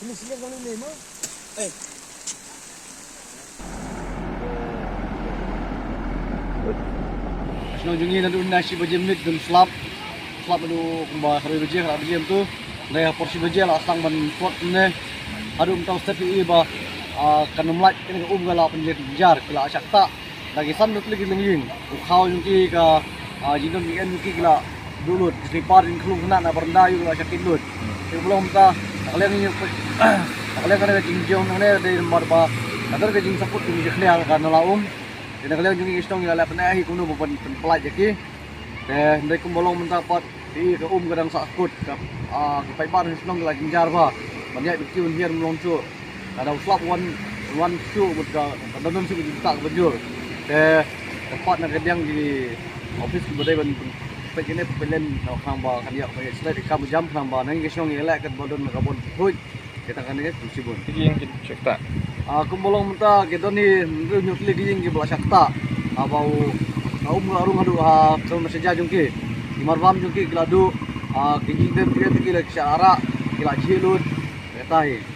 Sini-sini kali ni mah. Senang jungi nanti nasi bajem mit dan slap adu kembali hari bajem tu. Naya porsi bajem lah asang ban pot ni. Adu mentau tapi iba kan melat ini gala penjar kala acak tak. Lagi san dut lagi lenging. Ukau jungi ka jinon weekend jungi kala dulut selipar in kelung kena na berenda yu acak kilut. Sebelum ta kalian ini kalian kan ada jingjong ni dari nomor ba. Kadar ke jing saput jungi khlial kan laum. Jadi kalian jungi istong ila penahi kuno bukan pelaj lagi. Ndai kumbolong mendapat di ke kadang sakut ke paibar istong ila jinjar ba. Banyak bikin hier melonco. Ada uslap one show buka kadang sih tak bejur. Tempat nak kedang di office bedai ban pegene pelen khang ba kan ya pai slide kam jam khang ba nang istong ila kat bodon kabon thuj. Kita kan ni sibun. Yang kita cek tak. Kumbolong menta kita ni nyuk lagi yang kita belak tak. Abau arung adu kalau masih jajung ki. Imarbam jungki keladu kijing dem tiga tiga lagi syara kila cilut. Ketai.